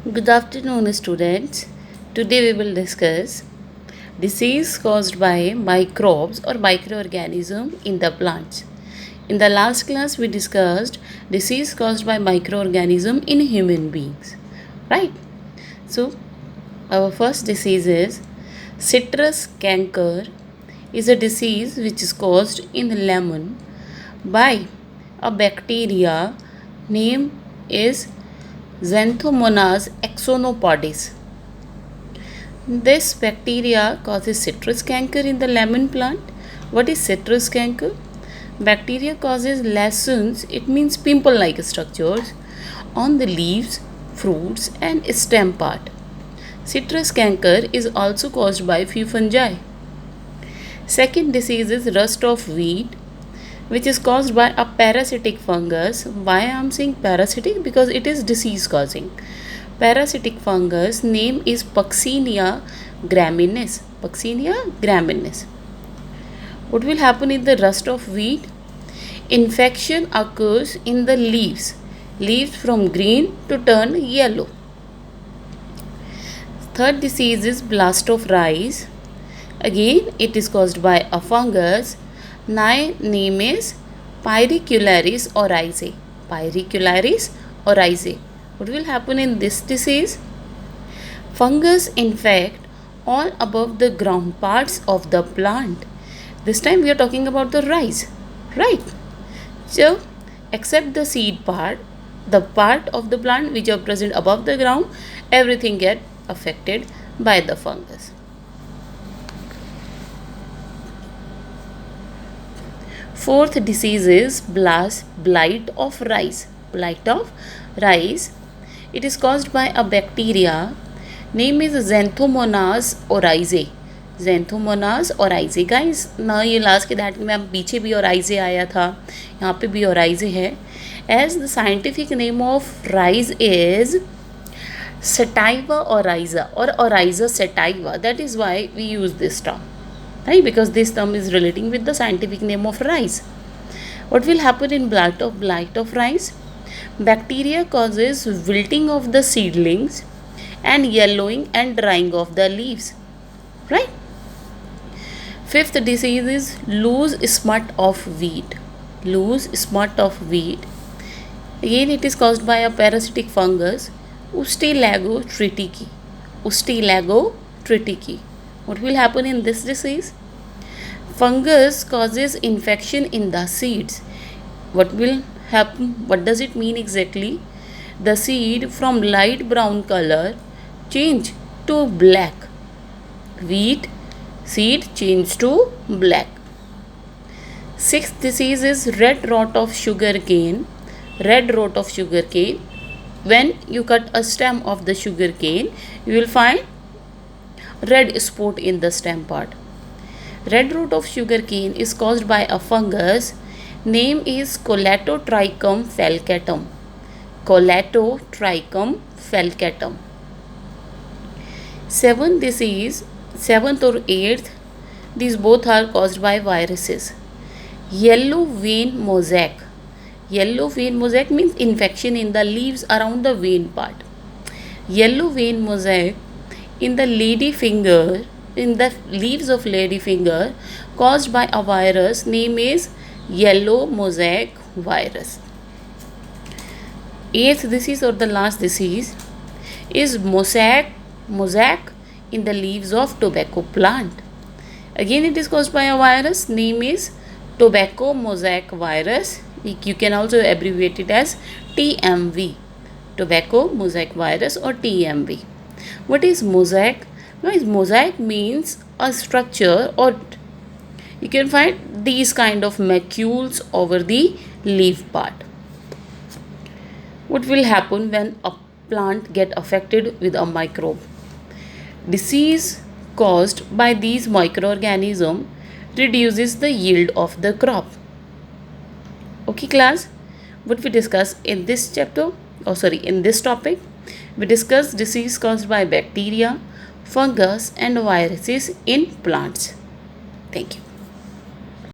Good afternoon, students. Today we will discuss disease caused by microbes or microorganisms in the plants. In the last class, we discussed disease caused by microorganism in human beings, right? So, our first disease is citrus canker. Is a disease which is caused in the lemon by a bacteria. Name is Xanthomonas axonopodis. This bacteria causes citrus canker in the lemon plant. What is citrus canker? Bacteria causes lesions, it means pimple like structures, on the leaves, fruits, and stem part. Citrus canker is also caused by few fungi. Second disease is rust of wheat, which is caused by a parasitic fungus. Why I am saying parasitic? Because it is disease causing. Parasitic fungus name is Puccinia graminis. Puccinia graminis. What will happen in the rust of wheat? Infection occurs in the leaves. Leaves from green to turn yellow. Third disease is blast of rice. Again, it is caused by a fungus. Name is Pyricularis oryzae. Pyricularis oryzae. What will happen in this disease? Fungus infect all above the ground parts of the plant. This time we are talking about the rice, right? So, except the seed part, the part of the plant which are present above the ground, everything get affected by the fungus. Fourth disease is blight of rice. Blight of rice. It is caused by a bacteria. Name is Xanthomonas oryzae. Xanthomonas oryzae. Guys, ना ये last के that में पीछे भी oryzae आया था, यहाँ पे भी oryzae है. As the scientific name of rice is Sativa oryza or Oryza sativa. That is why we use this term. Right? Because this term is relating with the scientific name of rice. What will happen in blight of rice? Bacteria causes wilting of the seedlings and yellowing and drying of the leaves. Right? Fifth disease is loose smut of wheat. Loose smut of wheat. Again, it is caused by a parasitic fungus, Ustilago triticum. Ustilago triticum. What will happen in this disease? Fungus causes infection in the seeds. What will happen? What does it mean exactly? The seed from light brown color change to black. Wheat seed change to black. Sixth disease is red rot of sugarcane. Red rot of sugarcane. When you cut a stem of the sugarcane, you will find red spot in the stem part. Red rot of sugarcane is caused by a fungus. Name is Collatotrichum falcatum. Collatotrichum falcatum. Seventh or eighth, these both are caused by viruses. Yellow vein mosaic. Yellow vein mosaic means infection in the leaves around the vein part. Yellow vein mosaic in the ladyfinger, in the leaves of ladyfinger, caused by a virus. Name is yellow mosaic virus. Eighth disease or the last disease is mosaic in the leaves of tobacco plant. Again, it is caused by a virus. Name is tobacco mosaic virus. You can also abbreviate it as TMV. Tobacco mosaic virus or TMV. What is mosaic? Guys, mosaic means a structure, or you can find these kind of macules over the leaf part. What will happen when a plant get affected with a microbe? Disease caused by these microorganisms reduces the yield of the crop. Okay class, what we discuss in this chapter, in this topic, we discuss disease caused by bacteria, fungus and viruses in plants. Thank you.